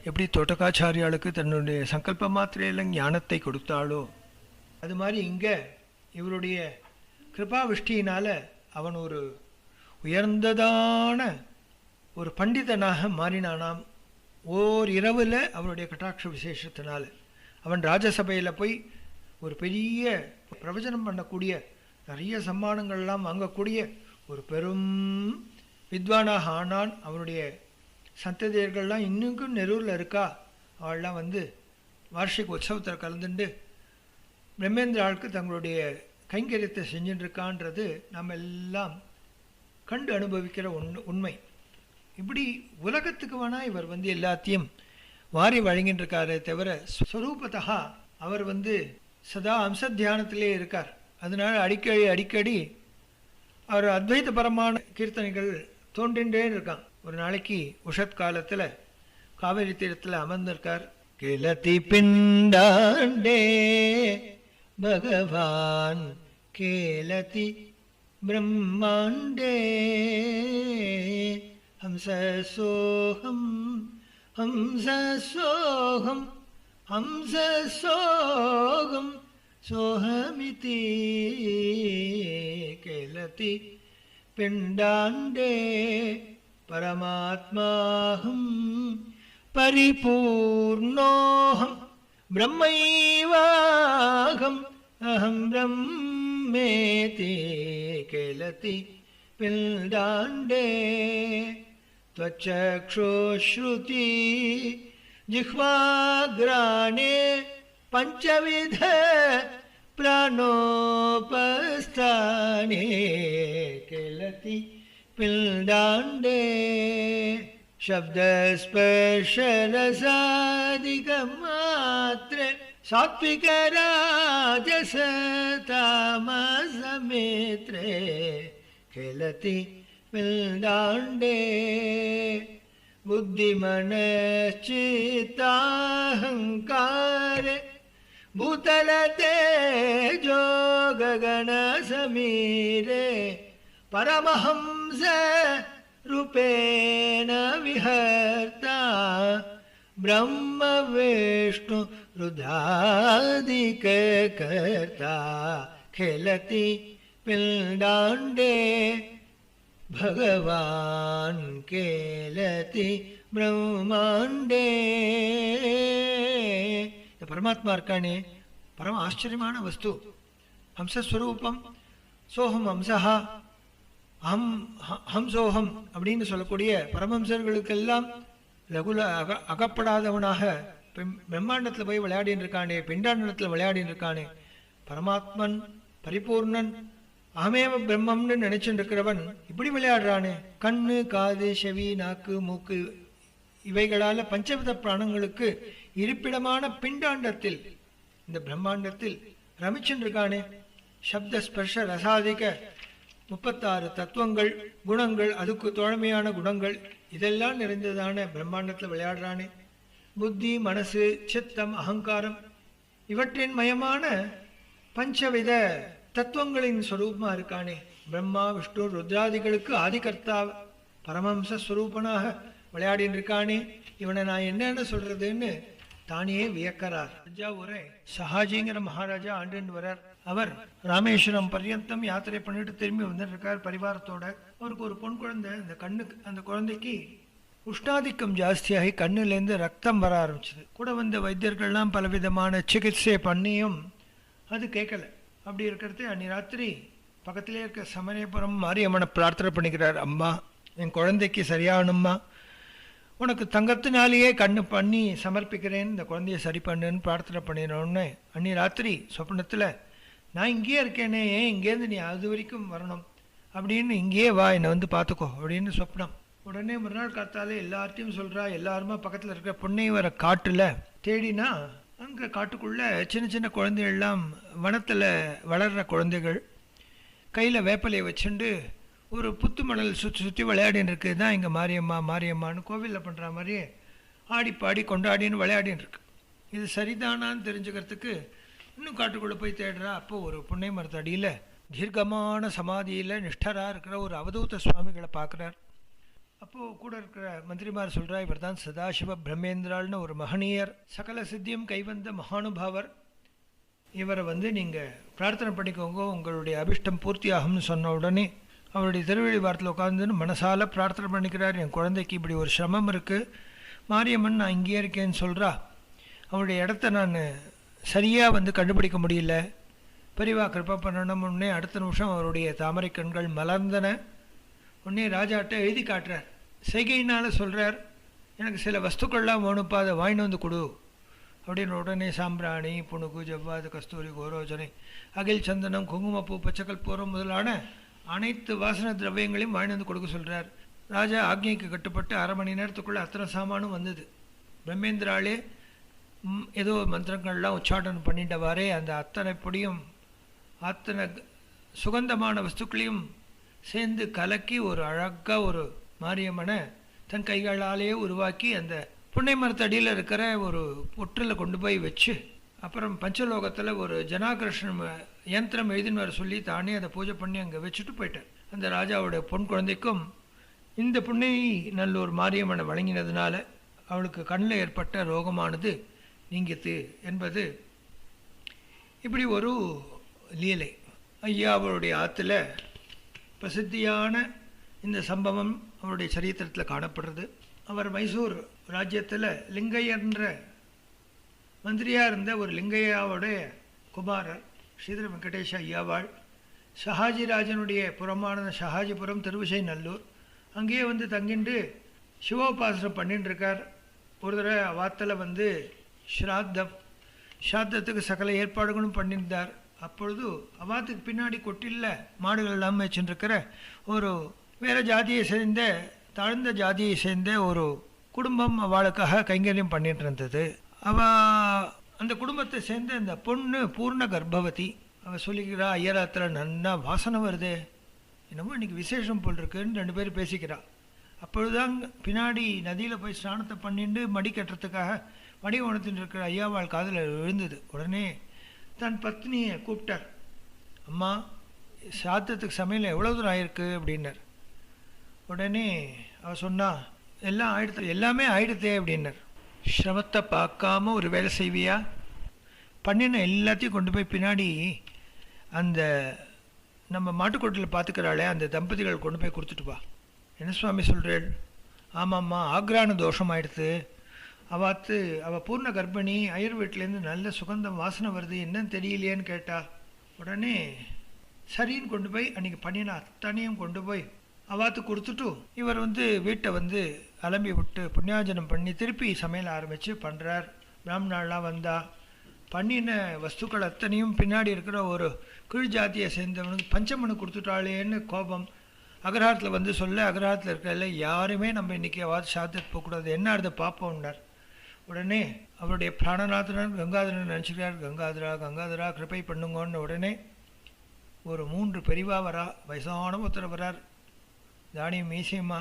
எப்படி தோட்டக்காச்சாரியாளுக்கு தன்னுடைய சங்கல்ப மாத்திரையில் ஞானத்தை கொடுத்தாளோ, அது மாதிரி இங்கே இவருடைய கிருபாவிஷ்டியினால் அவன் ஒரு உயர்ந்ததான ஒரு பண்டிதனாக மாறினானாம். ஓர் இரவில் அவருடைய கட்டாட்ச விசேஷத்தினால் அவன் ராஜசபையில் போய் ஒரு பெரிய பிரவச்சனம் பண்ணக்கூடிய, நிறைய சம்மானங்கள்லாம் வாங்கக்கூடிய ஒரு பெரும் வித்வானாக ஆனான். அவனுடைய சந்ததியர்கள்லாம் இன்னும் நெரூரில் இருக்கா. அவள்லாம் வந்து வார்ஷிக உற்சவத்தில் கலந்துண்டு பிரம்மேந்திராளுக்கு தங்களுடைய கைங்கரியத்தை செஞ்சுட்டுருக்கான்றது நம்ம எல்லாம் கண்டு அனுபவிக்கிற உண்மை. இப்படி உலகத்துக்கு வேணால் இவர் வந்து எல்லாத்தையும் வாரி வழங்கின்னு இருக்காரே தவிர ஸ்வரூபத்தா அவர் வந்து சதா அம்ச தியானத்திலே இருக்கார். அதனால அடிக்கடி அவர் அத்வைதபரமான கீர்த்தனைகள் தோன்றின்றே இருக்கான். ஒரு நாளைக்கு உஷத் காலத்தில் காவேரி தீரத்தில் அமர்ந்திருக்கார். கிளத்தி பிண்டாண்டே பகவான் கேலதி பிரம்மாண்டே ஹம்சசோஹம் ஹம்சசோஹம் ஹம்சசோகம் சோஹமிதி கேலதி பிண்டாண்டே பரமாத்மாஹம் பரிபூர்ணோஹம் பிரம்மைவாகம் அஹம் பிரம்மேதி கேலதி பிண்டாண்டே त्वचक्षुश्रुति जिह्वाग्राणे पंचविध प्राणोपस्थाने केलति पिण्डाण्डे शब्दस्पर्शरसादिकमात्रे सात्विकराजसतामसमेत्रे केलति पिण्डाण्डे बुद्धिमनश्चित्ताहङ्कारे भूतलतेजो गगनसमीरे परमहंस रूपेण विहर्ता ब्रह्म विष्णु रुद्रादिकर्ता खेलति पिण्डाण्डे भगवान केलति ब्रह्मांडे. परमात्मा இருக்கானே பரம ஆச்சரியமான வஸ்து. ஹம்சஸ்வரூபம் சோஹம் ஹம்சஹா. ஹம்சோகம் அப்படின்னு சொல்லக்கூடிய பரமஹம்சர்களுக்கெல்லாம் லகுல அகப்படாதவனாக பிரம்மாண்டத்தில் போய் விளையாடின்னு இருக்கானே, பிண்டாண்டத்தில் விளையாடின்னு இருக்கானே, பரமாத்மன் பரிபூர்ணன் அகமேவ பிரம்மம்னு நினைச்சுட்டு இருக்கிறவன் இப்படி விளையாடுறானே. கண்ணு, காது, செவி, நாக்கு, மூக்கு இவைகளால பஞ்சவித பிராணங்களுக்கு இருப்பிடமான பிண்டாண்டத்தில், இந்த பிரம்மாண்டத்தில் ரமிச்சுட்டு இருக்கானே. சப்த ஸ்பர்ஷ ரசாதிக 36 தத்துவங்கள், குணங்கள், அதுக்கு தோழமையான குணங்கள் இதெல்லாம் நிறைந்ததான பிரம்மாண்டத்தில் விளையாடுறானே. புத்தி, மனசு, சித்தம், அகங்காரம் இவற்றின் மயமான பஞ்சவித தத்துவங்களின் ஸ்வரூபமா இருக்கானே. பிரம்மா, விஷ்ணு, ருத்ராதிகளுக்கு ஆதிகர்த்தா பரமஹம்ச ஸ்வரூபனாக விளையாடின்னு இருக்கானே. இவனை நான் என்னன்னு சொல்றதுன்னு தானே வியக்கிறார். தஞ்சாவூரை சஹாஜிங்கிற மகாராஜா ஆண்டுன்னு வரார். அவர் ராமேஸ்வரம் பர்யந்தம் யாத்திரை பண்ணிட்டு திரும்பி வந்துட்டு இருக்கார் பரிவாரத்தோட. அவருக்கு ஒரு பொன் குழந்தை. அந்த குழந்தைக்கு உஷ்ணாதிக்கம் ஜாஸ்தியாகி கண்ணுலேருந்து ரத்தம் வர ஆரம்பிச்சது. கூட வந்த வைத்தியர்கள்லாம் பலவிதமான சிகிச்சை பண்ணியும் அது கேட்கல. அப்படி இருக்கிறது அன்னி ராத்திரி பக்கத்திலே இருக்க சமயபுரம் மாரியம்மனை பிரார்த்தனை பண்ணிக்கிறார். அம்மா, என் குழந்தைக்கு சரியாகணும்மா, உனக்கு தங்கத்தினாலேயே கண்ணு பண்ணி சமர்ப்பிக்கிறேன், இந்த குழந்தைய சரி பண்ணுன்னு பிரார்த்தனை பண்ணிடணுன்னு அன்னி ராத்திரி சொப்னத்தில், நான் இங்கேயே இருக்கேனே, ஏன் இங்கேருந்து நீ அது வரைக்கும் வரணும் அப்படின்னு, இங்கேயே வா, என்னை வந்து பார்த்துக்கோ அப்படின்னு சொப்னம். உடனே மறுநாள் காத்தாலே எல்லார்ட்டையும் சொல்கிறா. எல்லாருமா பக்கத்தில் இருக்கிற பொன்னை வர காட்டில் தேடினா அங்கே காட்டுக்குள்ளே சின்ன சின்ன குழந்தைகள்லாம் வனத்தில் வளர்கிற குழந்தைகள் கையில் வேப்பலையை வச்சுண்டு ஒரு புத்து மணல் சுற்றி விளையாடின்னு இருக்குது. தான் இங்கே மாரியம்மா மாரியம்மான்னு கோவிலில் பண்ணுற மாதிரியே ஆடி பாடி கொண்டாடின்னு விளையாடின்னு இருக்கு. இது சரிதானான்னு தெரிஞ்சுக்கிறதுக்கு இன்னும் காட்டுக்குள்ளே போய் தேடுறா. அப்போது ஒரு புன்னை மரத்து அடியில் தீர்க்கமான சமாதியில் நிஷ்டராக இருக்கிற ஒரு அவதூத சுவாமிகளை பார்க்குறார். அப்போது கூட இருக்கிற மந்திரிமார் சொல்கிறா, இவர் தான் சதாசிவ பிரம்மேந்திராள்னு ஒரு மகனீயர், சகல சித்தியும் கைவந்த மகானுபாவர். இவரை வந்து நீங்கள் பிரார்த்தனை பண்ணிக்கோங்க, உங்களுடைய அபிஷ்டம் பூர்த்தி ஆகும்னு சொன்ன உடனே அவருடைய திருவழி வாரத்தில் உட்காந்துன்னு மனசால் பிரார்த்தனை பண்ணிக்கிறார். என் குழந்தைக்கு இப்படி ஒரு சிரமம் இருக்குது, மாரியம்மன் நான் இங்கேயே இருக்கேன்னு சொல்கிறா. அவருடைய இடத்த நான் சரியாக வந்து கண்டுபிடிக்க முடியல, பெரியவா கிருப்பா பண்ணணும்னே அடுத்த நிமிஷம் அவருடைய தாமரை கண்கள் மலர்ந்தன. உடனே ராஜாட்ட எழுதி காட்டுறார். செய்கையினால் சொல்கிறார், எனக்கு சில வஸ்துக்கள்லாம் வேணுப்பா, அதை வாங்கிட்டு வந்து கொடு அப்படின்னு. உடனே சாம்பிராணி, புணுகு, ஜவ்வாது, கஸ்தூரி, கோரோஜனை, அகில், சந்தனம், குங்குமப்பூ, பச்சைக்கற்பூரம் முதலான அனைத்து வாசன திரவியங்களையும் வாங்கிட்டு வந்து கொடுக்க சொல்கிறார். ராஜா ஆக்ஞைக்கு கட்டுப்பட்டு 1/2 மணி நேரத்துக்குள்ளே அத்தனை சாமானும் வந்தது. பிரம்மேந்திராலே ஏதோ மந்திரங்கள்லாம் உச்சாடனம் பண்ணிட்டவாறே அந்த அத்தனை பொடியும் அத்தனை சுகந்தமான வஸ்துக்களையும் சேர்ந்து கலக்கி ஒரு அழகாக ஒரு மாரியம்மனை தன் கைகளாலேயே உருவாக்கி அந்த புன்னை மரத்தடியில் இருக்கிற ஒரு புற்றில் கொண்டு போய் வச்சு, அப்புறம் பஞ்சலோகத்தில் ஒரு ஜனாகர்ஷணம் யந்திரம் எழுதின்னு வர சொல்லி தானே அதை பூஜை பண்ணி அங்கே வச்சுட்டு போயிட்டார். அந்த ராஜாவோட பொன் குழந்தைக்கும் இந்த புன்னை நல்லூர் மாரியம்மனை வழங்கினதுனால அவளுக்கு கண்ணில் ஏற்பட்ட ரோகமானது நீங்கித்து என்பது இப்படி ஒரு லீலை. ஐயா அவருடைய ஆற்றுல பிரசித்தியான இந்த சம்பவம் அவருடைய சரித்திரத்தில் காணப்படுறது. அவர் மைசூர் ராஜ்யத்தில் லிங்கையன்ற மந்திரியாக இருந்த ஒரு லிங்கையாவுடைய குமாரர் ஸ்ரீதர வெங்கடேஷ ஐயாவாள் ஷஹாஜிராஜனுடைய புறமான ஷஹாஜிபுரம் திருவிசை நல்லூர் அங்கேயே வந்து தங்கிண்டு சிவோபாசனம் பண்ணிட்டு இருக்கார். ஒரு தடவை வாத்தில் வந்து ஸ்ராத்தத்துக்கு சகல ஏற்பாடுகளும் பண்ணியிருந்தார். அப்பொழுது அவாத்துக்கு பின்னாடி கொட்டில்ல மாடுகள் எல்லாம் வச்சுருக்கிற ஒரு வேறு ஜாதியை சேர்ந்த தாழ்ந்த ஜாதியை சேர்ந்த ஒரு குடும்பம் அவளுக்காக கைங்கரியம் பண்ணிட்டு இருந்தது. அந்த குடும்பத்தை சேர்ந்த அந்த பொண்ணு பூர்ண கர்ப்பவதி. அவள் சொல்லிக்கிறா, ஐயராத்தில் நன்னா வாசனை வருது, என்னமோ இன்றைக்கி விசேஷம் போல் இருக்குன்னு 2 பேர் பேசிக்கிறா. அப்பொழுதுதான் பின்னாடி நதியில் போய் ஸ்நானத்தை பண்ணிட்டு மடி கட்டுறதுக்காக மடி உணர்த்தின்னு இருக்கிற ஐயாவாள் காதில் விழுந்தது. உடனே தன் பத்னியை கூப்பிட்டார். அம்மா, சாத்தத்துக்கு சமையல் எவ்வளோ தூரம் ஆயிருக்கு அப்படின்னார். உடனே அவள் சொன்னா, எல்லாம் ஆயிடுத்து, எல்லாமே ஆயிடுத்தே அப்படின்னார். சிரமத்தை பார்க்காம ஒரு வேலை செய்வியா? பண்ணின எல்லாத்தையும் கொண்டு போய் பின்னாடி அந்த நம்ம மாட்டுக்கொட்டில் பார்த்துக்கிறாளே அந்த தம்பதிகள் கொண்டு போய் கொடுத்துட்டு வா. என்ன சுவாமி சொல்கிறேள்? ஆமாம்மா, ஆக்ரான தோஷம் ஆயிடுத்து, அவள் பூர்ண கர்ப்பிணி, ஐயர் வீட்டிலேருந்து நல்ல சுகந்தம் வாசனை வருது, என்னன்னு தெரியலையேன்னு கேட்டா. உடனே சரின்னு கொண்டு போய் அன்றைக்கி பண்ணின அத்தனையும் கொண்டு போய் அவாத்து கொடுத்துட்டு இவர் வீட்டை அலம்பி விட்டு புண்ணியாஜனம் பண்ணி திருப்பி சமையல் ஆரம்பித்து பண்ணுறார். பிராமணாலாம் வந்தா பண்ணின வஸ்துக்கள் அத்தனையும் பின்னாடி இருக்கிற ஒரு கீழ் ஜாத்தியை சேர்ந்தவனுக்கு பஞ்சமனு கொடுத்துட்டாளேன்னு கோபம். அக்ரஹாரத்தில் சொல்ல, அக்ரஹாரத்தில் இருக்கிற யாருமே நம்ம இன்றைக்கி அவாது சாத்திட்டு போகக்கூடாது, என்ன அதை பார்ப்போம்னார். உடனே அவருடைய பிராணநாதனர் கங்காதரன் நினச்சிக்கிறார். கங்காதரா கங்காதரா கிருப்பை பண்ணுங்கன்னு உடனே ஒரு 3 பெரிவா வரா, வயசான ஒருத்தர் வரார். தானியம் மீசியம்மா,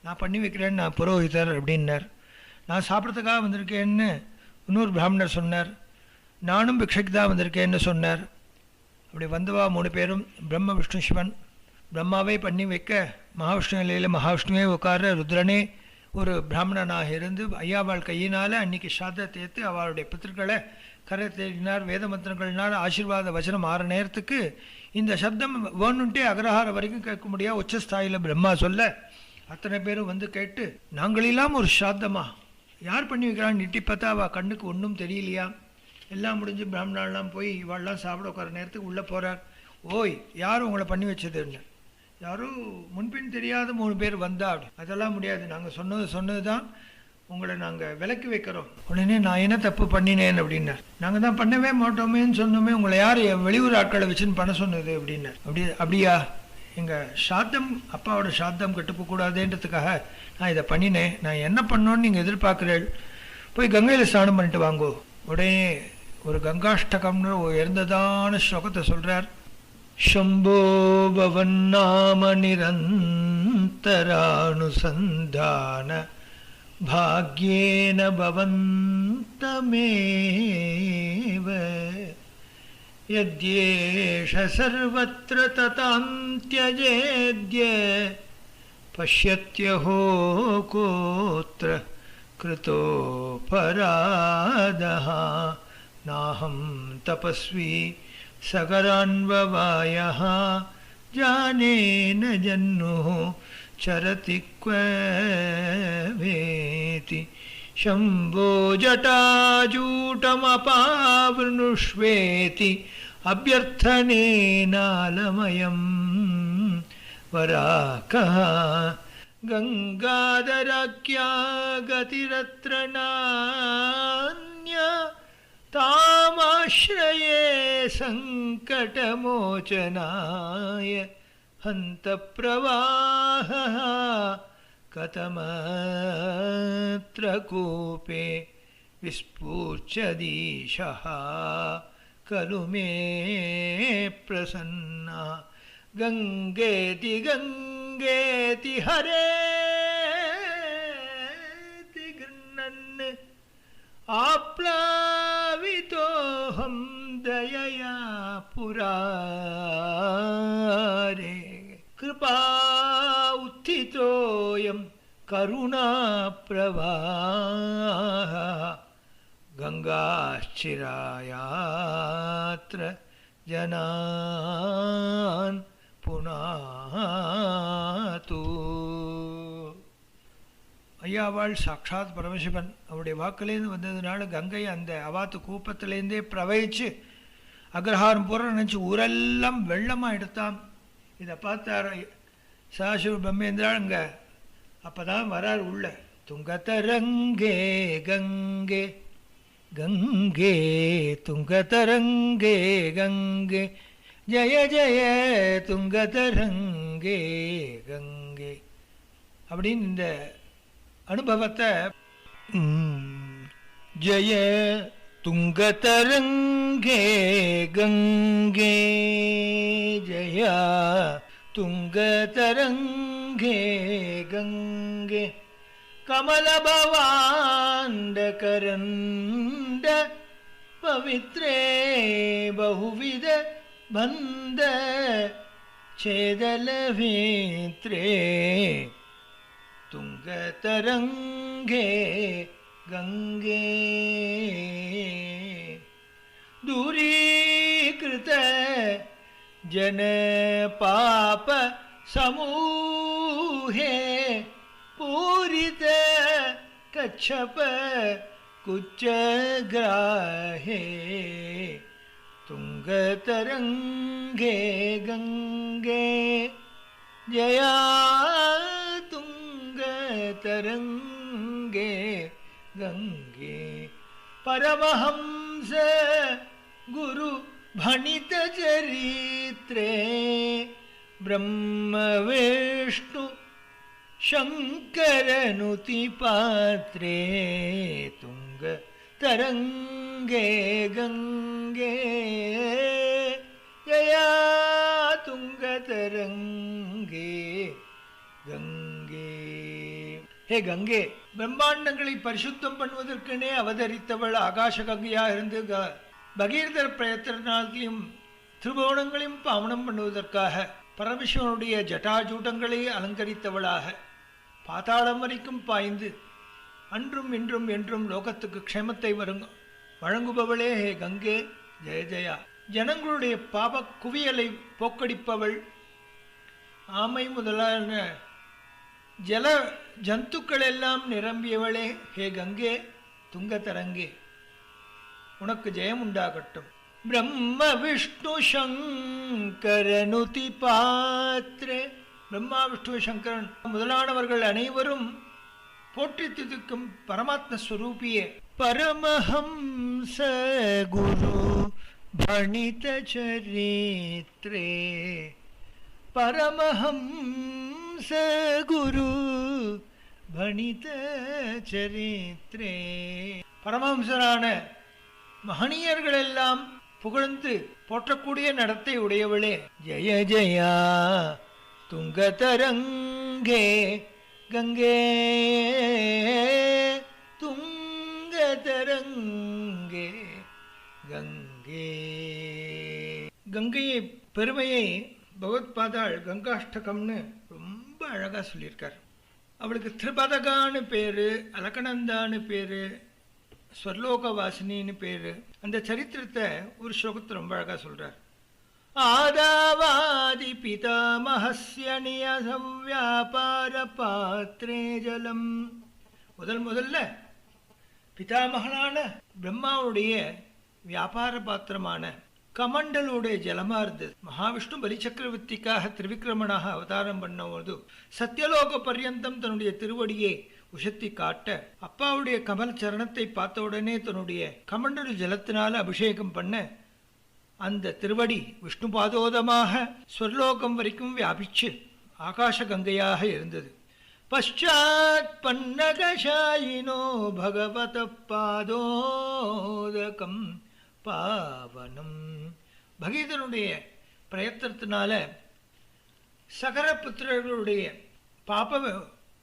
நான் பண்ணி வைக்கிறேன்னு நான் புரோஹிதர் அப்படின்னார். நான் சாப்பிட்றதுக்காக வந்திருக்கேன்னு இன்னொரு பிராமணர் சொன்னார். நானும் பிக்ஷைக்கு தான் வந்திருக்கேன்னு சொன்னார். அப்படி வந்தவா 3 பேரும் பிரம்ம விஷ்ணு சிவன். பிரம்மாவை பண்ணி வைக்க மகாவிஷ்ணு நிலையில் மகாவிஷ்ணுவே உட்கார ருத்ரனே ஒரு பிராமணனாக இருந்து ஐயாவாள் கையினால் அன்றைக்கி சாதத்தை ஏற்று அவளுடைய பித்திருக்களை கரை தேடினார். வேத மந்திரங்கள்னால் ஆசீர்வாத வச்சனம் 6 நேரத்துக்கு இந்த சப்தம் வேணுன்ட்டே அக்ரஹாரம் வரைக்கும் கேட்க முடியாது. உச்சஸ்தாயில் பிரம்மா சொல்ல அத்தனை பேரும் கேட்டு, நாங்களெல்லாம் ஒரு சாத்தமா யார் பண்ணி வைக்கிறான்னு நிட்டி பார்த்தா அவள் கண்ணுக்கு ஒன்றும் தெரியலையா. எல்லாம் முடிஞ்சு பிராமணாலாம் போய் இவாள்லாம் சாப்பிட உட்கார நேரத்துக்கு உள்ளே போகிறார். ஓய், யார் உங்களை பண்ணி வச்சதுன்னு. யாரும் முன்பின் தெரியாத 3 பேர் வந்தா. அப்படி அதெல்லாம் முடியாது, நாங்கள் சொன்னது தான், உங்களை நாங்கள் விலக்கி வைக்கிறோம். உடனே நான் என்ன தப்பு பண்ணினேன் அப்படின்னார். நாங்கள் தான் பண்ணவே மாட்டோமேன்னு சொன்னோமே, உங்களை யார் வெளியூர் ஆட்களை வச்சுன்னு பண்ண சொன்னது அப்படின்னார். அப்படியா, எங்கள் சாத்தம் அப்பாவோட சாத்தம் கெட்டுப்போகக்கூடாதுன்றதுக்காக நான் இதை பண்ணினேன். நான் என்ன பண்ணோன்னு நீங்கள் எதிர்பார்க்குறேன். போய் கங்கையில் ஸ்நானம் பண்ணிட்டு வாங்கோ. உடனே ஒரு கங்காஷ்டகம்னு உயர்ந்ததான ஸ்லோகத்தை சொல்கிறார். शम्भो भवन्नाम निरन्तरानुसन्धान भाग्येन भवन्तमेव यद्येष सर्वत्र ततां त्यजेद्य पश्यत्यहो कोत्र कृतोपराधः नाहं तपस्वी सगरान्ववायः जानेन जन्नुः चरति क्वेति शम्भो जटाजूटमपावृणुष्वेति अभ्यर्थनेनालमयं वराकः गङ्गाधराख्या गतिरत्र नान्या तामाश्रये सङ्कटमोचनाय हन्तप्रवाहः कथमत्र कूपे विस्फूर्च्छदीशः खलु मे प्रसन्ना गङ्गेति गङ्गेति हरेति गृह्णन् आप्लावितोऽहं दयया पुरारे कृपा उत्थितोऽयं करुणाप्रवाहः गङ्गाश्चिरायात्र जनान् पुनातु. ஐயாவாள் சாட்சாத் பரமசிவன். அவருடைய வாக்குலேருந்து வந்ததுனால கங்கை அந்த அவாத்து கூப்பத்திலேருந்தே பிரவகிச்சு அக்ரஹாரம் பூரா நினச்சி ஊரெல்லாம் வெள்ளமாக எடுத்தான். இதை பார்த்தார் சதாசிவ பிரம்மேந்திராள். அங்கே அப்போ தான் வரார் உள்ள. துங்கதரங்கே கங்கே கங்கே துங்கதரங்கே கங்கே ஜய ஜய துங்கதரங்கே கங்கே அப்படின்னு இந்த அனுபவத்தை ஜய துங்கதரங்கே கங்கே ஜய துங்கதரங்கே கங்கே கமலபவாண்டகரண்ட பவித்ரே பகுவித பந்த சேதலவேத்ரே तुंगतरंगे गंगे दूरीकृत जन पाप समूहे पूरित कच्छप कुच्चग्राहे तुंगतरंगे गंगे ஜயா துங்க தரங்கே கங்கே பரமஹம்ச குரு भणित चरित्रे ब्रह्म विष्णु शंकरनुति पात्रे तुंग तरंगे गंगे जया तुंग तरंगे गंगे हे गंगे பிரம்மாண்டங்களை பரிசுத்தம் பண்ணுவதற்கெனே அவதரித்தவள் ஆகாச கங்கையாக இருந்து பகீரதர் பிரயத்தனத்திலும் திருபுவனங்களையும் பாவனம் பண்ணுவதற்காக பரமசிவனுடைய ஜட்டாஜூட்டங்களை அலங்கரித்தவளாக பாதாளம் வரைக்கும் பாய்ந்து அன்றும் இன்றும் என்றும் லோகத்துக்கு க்ஷேமத்தை வழங்குபவளே ஹே கங்கே ஜெய ஜெயா. ஜனங்களுடைய பாப குவியலை போக்கடிப்பவள், ஆமை முதலான ஜல ஜந்துக்கள் எல்லாம் நிரம்பியவளே ஹே கங்கே துங்கதரங்கே, உனக்கு ஜெயம் உண்டாகட்டும். பிரம்ம விஷ்ணு சங்கரனுதி பாத்ரே, பிரம்மா விஷ்ணு சங்கரன் முதலானவர்கள் அனைவரும் போற்றி துதிக்கும் பரமாத்ம ஸ்வரூபியே. பரமஹம்ச குரு பணித சரித்ரே, பரமஹம்ச குரு பணித சரித்ரே, பரமஹம்சரான மகனியர்கள் எல்லாம் புகழ்ந்து போற்றக்கூடிய நடத்தை உடையவளே. ஜெய ஜெயா துங்கதரங்கே கங்கே துங்கதரங்கே கங்கே. கங்கையை பெருமையை பகவத்பாதாள் கங்காஷ்டகம்னு ரொம்ப அழகா சொல்லியிருக்கார். அவளுக்கு திரிபதகான்னு பேரு, அலக்கணந்தான்னு பேரு, ஸ்வர்லோகவாசினின்னு பேரு. அந்த சரித்திரத்தை ஒரு ஸ்லோகத்தை ரொம்ப அழகா சொல்றார். ஆதாவாதி பிதாமஹஸ்ய நியசம் வியாபார பாத்ரே ஜலம். முதல்ல பிதாமகனான பிரம்மாவுடைய வியாபார பாத்திரமான கமண்டலுடைய ஜலமா இருந்தது. மகாவிஷ்ணு பலிச்சக்கரவர்த்திக்காக திரிவிக்ரமனாக அவதாரம் பண்ணும்போது சத்தியலோக பர்யந்தம் தன்னுடைய திருவடியை உஷத்தி காட்ட, அப்பாவுடைய கமல் சரணத்தை பார்த்த உடனே தன்னுடைய கமண்டலு ஜலத்தினால அபிஷேகம் பண்ண அந்த திருவடி விஷ்ணு பாதோதமாக ஸ்வர்லோகம் வரைக்கும் வியாபிச்சு ஆகாச கங்கையாக இருந்தது. பஷாத் பன்னகசாயினோ பகவத பாதோதகம் பாவனம். பகீரதனுடைய பிரயத்தனத்தினால சகர புத்திரர்களுடைய பாப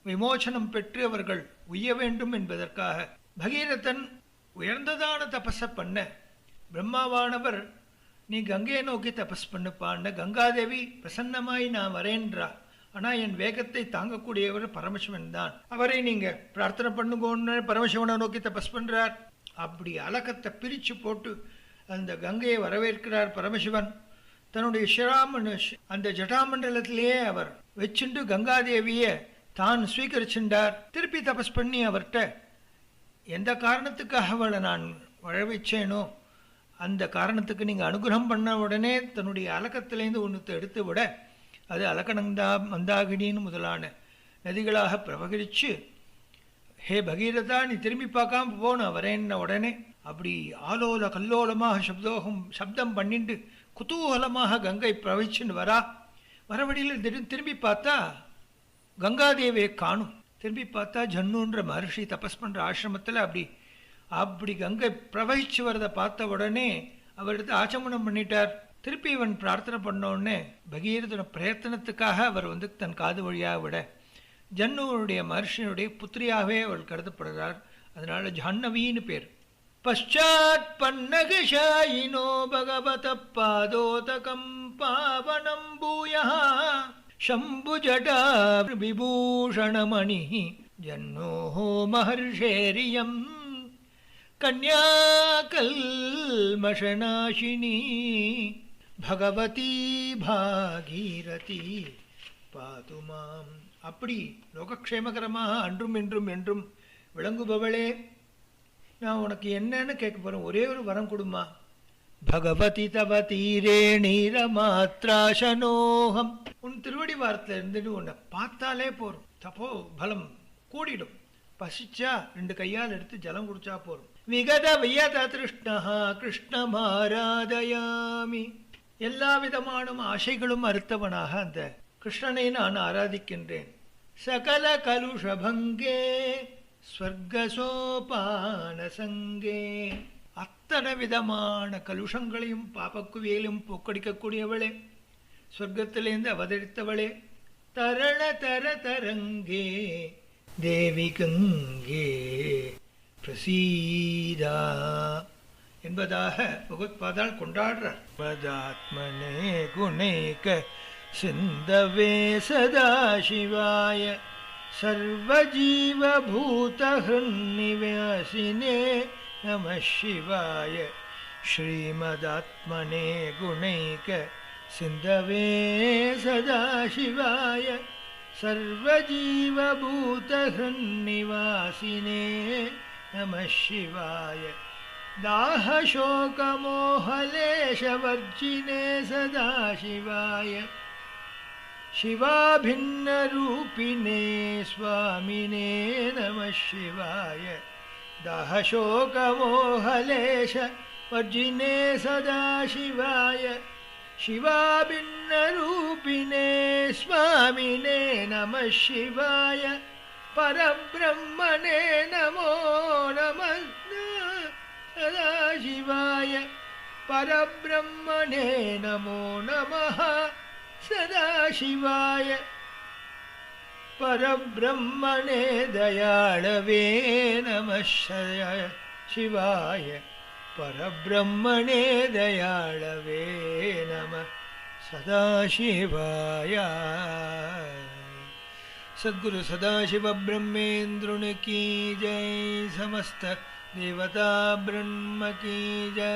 விமோசனம் பெற்று அவர்கள் உய்ய வேண்டும் என்பதற்காக பகீரதன் உயர்ந்ததான தபஸ பண்ண, பிரம்மாவானவர் நீ கங்கையை நோக்கி தபஸ் பண்ணுப்பான்னு கங்காதேவி பிரசன்னமாய் நான் வரேன்றா. ஆனா என் வேகத்தை தாங்கக்கூடியவர் பரமசிவன் தான், அவரை நீங்க பிரார்த்தனை பண்ணுங்கன்னு பரமசிவனை நோக்கி தபஸ் பண்றார். அப்படி அலக்கத்தை பிரிச்சு போட்டு அந்த கங்கையை வரவேற்கிறார் பரமசிவன். தன்னுடைய ஷிராமன் அந்த ஜட்டாமண்டலத்திலேயே அவர் வச்சுண்டு கங்காதேவியை தான் ஸ்வீகரிச்சுண்டார். திருப்பி தபஸ் பண்ணி அவர்கிட்ட எந்த காரணத்துக்காக அவளை நான் வழ வச்சேனோ அந்த காரணத்துக்கு நீங்கள் அனுகிரகம் பண்ண உடனே தன்னுடைய அலக்கத்திலேருந்து ஒன்றுத்தை எடுத்து விட அது அலக்கநந்தா மந்தாகினின்னு முதலான நதிகளாக பிரபகரிச்சு, ஹே பகீரதா நீ திரும்பி பார்க்காம போன வரேன்ன உடனே அப்படி ஆலோல கல்லோலமாக சப்தம் பண்ணிட்டு குதூகலமாக கங்கை பிரவகிச்சுன்னு வரவழியில் திரும்பி பார்த்தா கங்காதேவியை காணும். திரும்பி பார்த்தா ஜன்னுன்ற மகர்ஷி தபஸ் பண்ற ஆசிரமத்தில் அப்படி கங்கை பிரவகிச்சு வரதை பார்த்த உடனே அவரிடத்து ஆச்சமனம் பண்ணிட்டார். திருப்பி இவன் பிரார்த்தனை பண்ண உடனே பகீரதன பிரயத்தனத்துக்காக அவர் தன் காது வழியாக விட ஜன்னுடைய மகர்ஷியினுடைய புத்திரியாகவே அவள் கருதப்படுகிறார். அதனால ஜான்னவின்னு பேர். பஷாத் பன்னகசாயினோ பகவத பாதோதகம் பாவனம் பூயா शम्भुजटा विभूषणमणिः जन्नोः महर्षेरियं कन्याकल्मषनाशिनी भगवती भागीरथी पातु माम्. அப்படி லோகக்ஷேமகரமாக அன்றும் இன்றும் என்றும் விளங்குபவளே, நான் உனக்கு என்னன்னு கேட்க போறேன். ஒரே ஒரு வரம் கொடுமா. பகவதி தவ தீரே நீரமாத்ராசனோகம். உன் திருவடி வாரத்தில் இருந்துட்டு உன்னை பார்த்தாலே போறோம், தப்போ பலம் கூடிடும். பசிச்சா 2 கையால் எடுத்து ஜலம் குடிச்சா போறோம். விகத வியத திருஷ்ணா கிருஷ்ணமாராதயாமி. எல்லா விதமான ஆசைகளும் அறுத்தவனாக அந்த கிருஷ்ணனை நான் ஆராதிக்கின்றேன். சகல கலுஷபங்கே ஸ்வர்கசோபான சங்கே. அத்தனை விதமான கலுஷங்களையும் பாபக்குவியலும் போக்கடிக்கக்கூடியவளே, சொர்க்கத்திலேருந்து அவதரித்தவளே, தரண தர தரங்கே தேவி கங்கே பிரசீதா என்பதாக பகவத்பாதால் கொண்டாடுறார். பதாத்மனே குணைக சிந்தவே சதாசிவாய சர்வஜீவபூதஹ்ருன்னிவாசினே நம சிவாய. ஸ்ரீமதாத்மனே குணைக சிந்தவே சதாசிவாய சர்வஜீவபூதஹ்ருன்னிவாசினே நம சிவாய. दाहशोकमोहलेशवर्जिने सदाशिवाय शिवाभिन्नरूपिणे स्वामिने नमः शिवाय. दाहशोकमोहलेशवर्जिने सदाशिवाय शिवाभिन्नरूपिणे स्वामिने नमः शिवाय. परब्रह्मणे नमो नमः सदाशिवाय. परब्रह्मणे नमो नमः सदाशिवाय. परब्रह्मणे दयाळवे नमः शिवाय. परब्रह्मणे दयाळवे नमः सदाशिवाय. सद्गुरु सदाशिव ब्रह्मेंद्रुन की जय. समस्त देवता ब्रह्म की जय.